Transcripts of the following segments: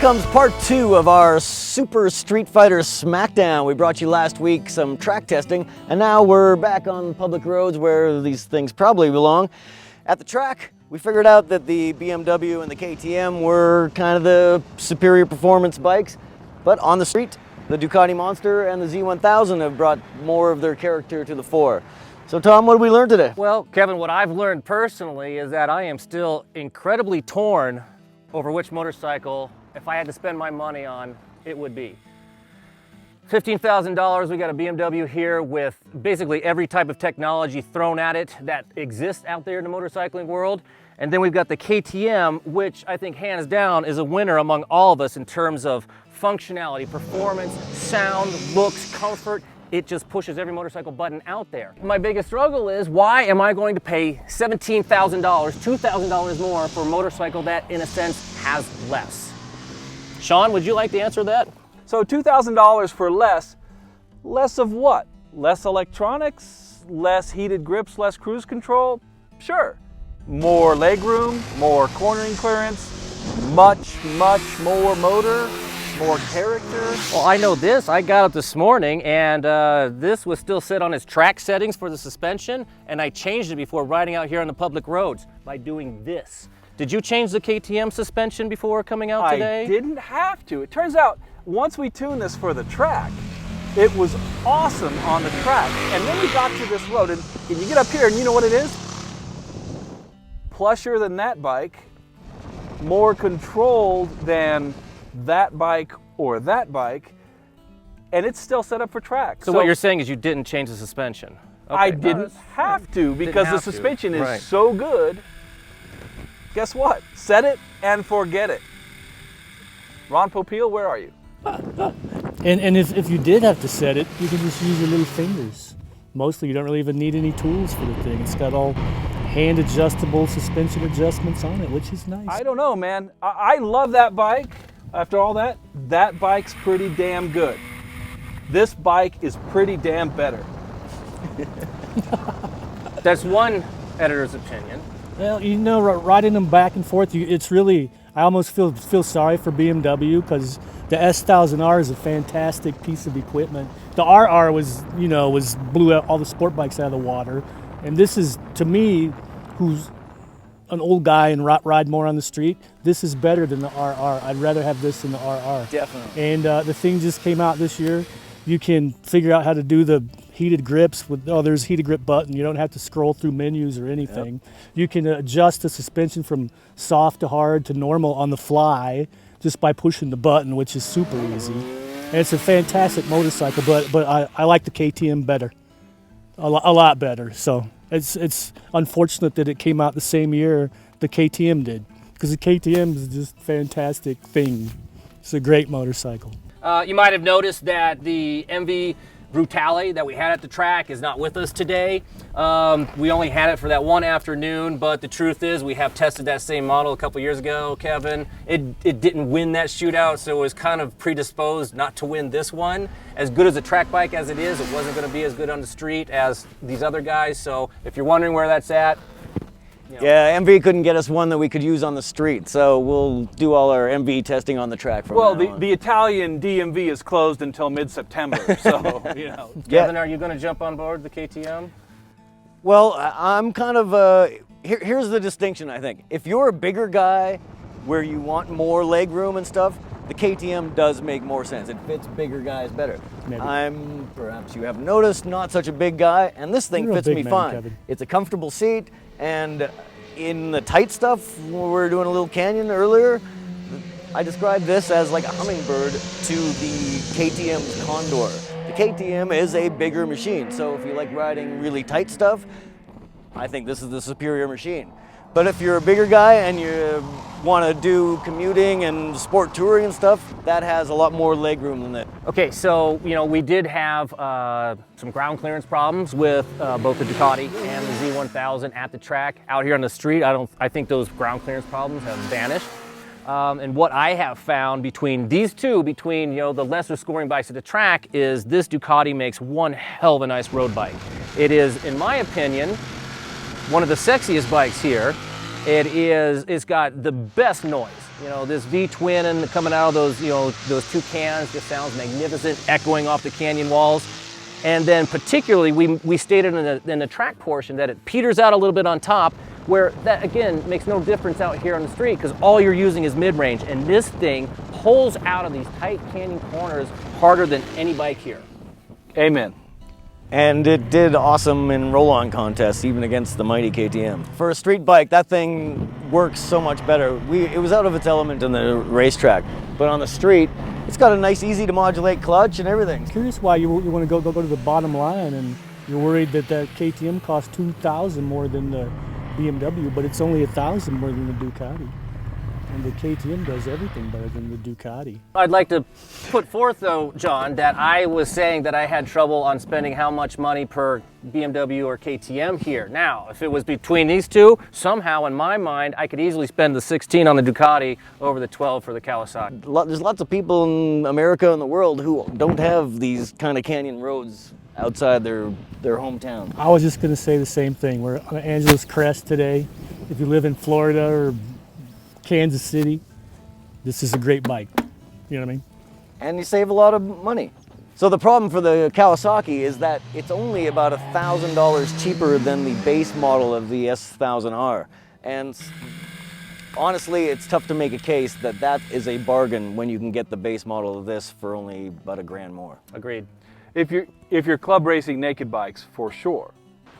comes part 2 of our Super Streetfighter Smackdown. We brought you last week some track testing, and now we're back on public roads where these things probably belong. At the track, we figured out that the BMW and the KTM were kind of the superior performance bikes, but on the street, the Ducati Monster and the Z1000 have brought more of their character to the fore. So Tom, what did we learn today? Well, Kevin, what I've learned personally is that I am still incredibly torn over which motorcycle, if I had to spend my money on, it would be. $15,000, we got a BMW here with basically every type of technology thrown at it that exists out there in the motorcycling world. And then we've got the KTM, which I think hands down is a winner among all of us in terms of functionality, performance, sound, looks, comfort. It just pushes every motorcycle button out there. My biggest struggle is, why am I going to pay $17,000, $2,000 more for a motorcycle that, in a sense, has less? Sean, would you like to answer that? So $2,000 for less of what? Less electronics, less heated grips, less cruise control? Sure. More legroom, more cornering clearance, much more motor, more character. Well, I know this. I got up this morning and this was still set on its track settings for the suspension, and I changed it before riding out here on the public roads by doing this. Did you change the KTM suspension before coming out today? I didn't have to. It turns out, once we tuned this for the track, it was awesome on the track. And then we got to this road, and you get up here, and you know what it is? Plusher than that bike, more controlled than that bike or that bike, and it's still set up for track. So what you're saying is you didn't change the suspension? Okay. I didn't have to, because the suspension is so good. Guess what? Set it and forget it. Ron Popeil, where are you? And if you did have to set it, you can just use your little fingers. Mostly you don't really even need any tools for the thing. It's got all hand adjustable suspension adjustments on it, which is nice. I don't know, man. I love that bike. After all that bike's pretty damn good. This bike is pretty damn better. That's one editor's opinion. Well, you know, riding them back and forth, it's really, I almost feel sorry for BMW, because the S1000R is a fantastic piece of equipment. The RR blew out all the sport bikes out of the water. And this is, to me, who's an old guy and ride more on the street, this is better than the RR. I'd rather have this than the RR. Definitely. And the thing just came out this year. You can figure out how to do the heated grips with, there's a heated grip button. You don't have to scroll through menus or anything. Yep. You can adjust the suspension from soft to hard to normal on the fly just by pushing the button, which is super easy. And it's a fantastic motorcycle, but I like the KTM better, a lot better. So it's unfortunate that it came out the same year the KTM did, because the KTM is just a fantastic thing. It's a great motorcycle. You might have noticed that the MV Brutale that we had at the track is not with us today. We only had it for that one afternoon, but the truth is we have tested that same model a couple years ago, Kevin. It didn't win that shootout, so it was kind of predisposed not to win this one. As good as a track bike as it is, it wasn't going to be as good on the street as these other guys, so if you're wondering where that's at, you know. Yeah, MV couldn't get us one that we could use on the street, so we'll do all our MV testing on the track from now on. The Italian DMV is closed until mid-September, so, you know. Kevin, are you going to jump on board the KTM? Well, I'm kind of, here's the distinction, I think. If you're a bigger guy where you want more leg room and stuff, the KTM does make more sense. It fits bigger guys better. Maybe. I'm, perhaps you haven't noticed, not such a big guy, and this thing fits me fine. Kevin. It's a comfortable seat, and in the tight stuff, when we were doing a little canyon earlier, I described this as like a hummingbird to the KTM's Condor. The KTM is a bigger machine, so if you like riding really tight stuff, I think this is the superior machine. But if you're a bigger guy and you want to do commuting and sport touring and stuff, that has a lot more leg room than that. Okay, so we did have some ground clearance problems with both the Ducati and the Z1000 at the track. Out here on the street, I think those ground clearance problems have vanished. And what I have found between these two, the lesser scoring bikes at the track, is this Ducati makes one hell of a nice road bike. It is, in my opinion, one of the sexiest bikes here. It's got the best noise. You know, this V-twin and coming out of those, you know, those two cans just sounds magnificent, echoing off the canyon walls. And then particularly, we stated in the track portion that it peters out a little bit on top, where that, again, makes no difference out here on the street because all you're using is mid-range. And this thing pulls out of these tight canyon corners harder than any bike here. Amen. And it did awesome in roll-on contests, even against the mighty KTM. For a street bike, that thing works so much better. It was out of its element in the racetrack, but on the street, it's got a nice, easy to modulate clutch and everything. Curious why you want to go to the bottom line, and you're worried that KTM costs $2,000 more than the BMW, but it's only $1,000 more than the Ducati. And the KTM does everything better than the Ducati. I'd like to put forth, though, John, that I was saying that I had trouble on spending how much money per BMW or KTM here. Now, if it was between these two, somehow in my mind, I could easily spend the 16 on the Ducati over the 12 for the Kawasaki. There's lots of people in America and the world who don't have these kind of canyon roads outside their hometown. I was just going to say the same thing. We're on Angeles Crest today. If you live in Florida or Kansas City, this is a great bike. You know what I mean? And you save a lot of money. So the problem for the Kawasaki is that it's only about $1,000 cheaper than the base model of the S1000R. And honestly, it's tough to make a case that that is a bargain when you can get the base model of this for only about $1,000 more. Agreed. If you're club racing naked bikes, for sure.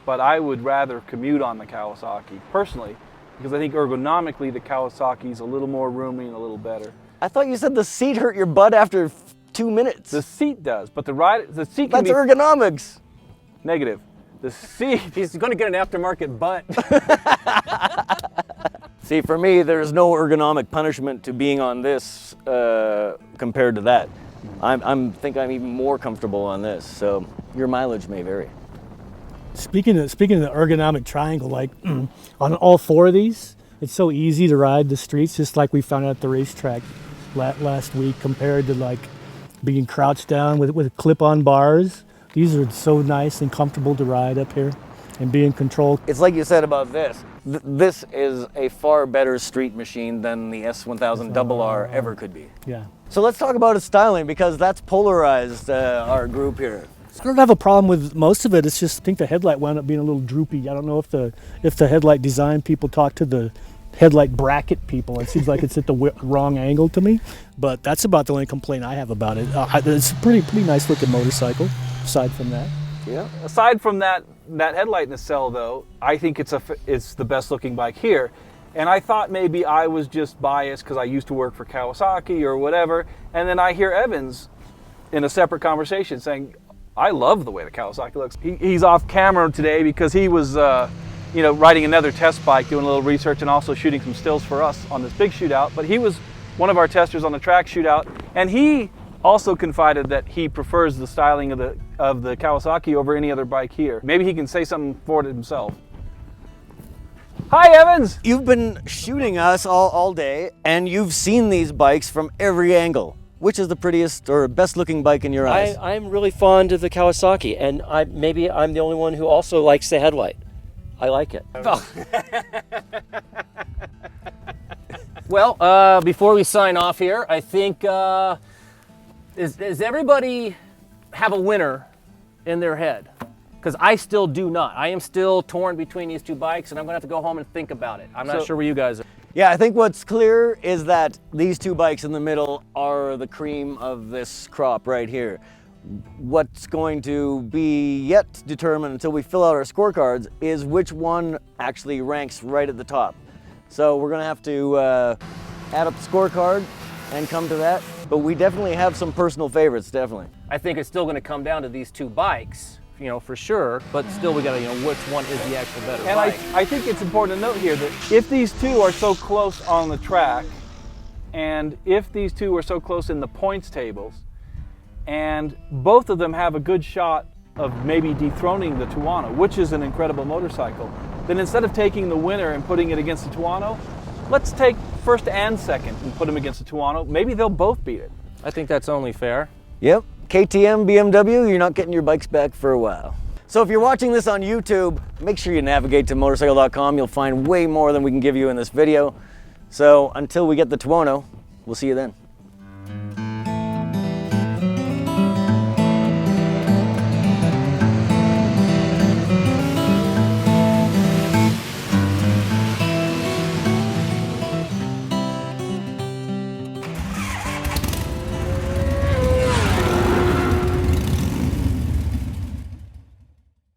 But I would rather commute on the Kawasaki, personally, because I think ergonomically the Kawasaki's a little more roomy and a little better. I thought you said the seat hurt your butt after 2 minutes. The seat does, but the seat can That's be ergonomics. negative. The seat. He's going to get an aftermarket butt. See, for me, there's no ergonomic punishment to being on this compared to that. I think I'm even more comfortable on this, so your mileage may vary. Speaking of the ergonomic triangle, like on all four of these, it's so easy to ride the streets, just like we found out at the racetrack last week, compared to like being crouched down with clip-on bars. These are so nice and comfortable to ride up here and be in control. It's like you said about this. This is a far better street machine than the S1000R ever could be. Yeah. So let's talk about its styling, because that's polarized our group here. I don't have a problem with most of it. It's just I think the headlight wound up being a little droopy. I don't know if the headlight design people talked to the headlight bracket people. It seems like it's at the wrong angle to me. But that's about the only complaint I have about it. It's a pretty nice looking motorcycle. Aside from that. Yeah. Aside from that headlight nacelle, though, I think it's the best looking bike here. And I thought maybe I was just biased because I used to work for Kawasaki or whatever. And then I hear Evans in a separate conversation saying, I love the way the Kawasaki looks. He's off camera today because he was riding another test bike, doing a little research and also shooting some stills for us on this big shootout. But he was one of our testers on the track shootout, and he also confided that he prefers the styling of the Kawasaki over any other bike here. Maybe he can say something for it himself. Hi, Evans! You've been shooting us all day, and you've seen these bikes from every angle. Which is the prettiest or best looking bike in your eyes? I'm really fond of the Kawasaki, and maybe I'm the only one who also likes the headlight. I like it. Well, before we sign off here, I think, does everybody have a winner in their head? Because I still do not. I am still torn between these two bikes, and I'm going to have to go home and think about it. I'm not sure where you guys are. Yeah, I think what's clear is that these two bikes in the middle are the cream of this crop right here. What's going to be yet determined until we fill out our scorecards is which one actually ranks right at the top. So we're gonna have to add up the scorecard and come to that, but we definitely have some personal favorites, definitely. I think it's still going to come down to these two bikes, for sure, but still we got to, which one is the actual better bike. And I think it's important to note here that if these two are so close on the track, and if these two are so close in the points tables, and both of them have a good shot of maybe dethroning the Tuono, which is an incredible motorcycle, then instead of taking the winner and putting it against the Tuono, let's take first and second and put them against the Tuono. Maybe they'll both beat it. I think that's only fair. Yep, KTM, BMW, you're not getting your bikes back for a while. So if you're watching this on YouTube, make sure you navigate to Motorcycle.com. You'll find way more than we can give you in this video. So until we get the Tuono, we'll see you then.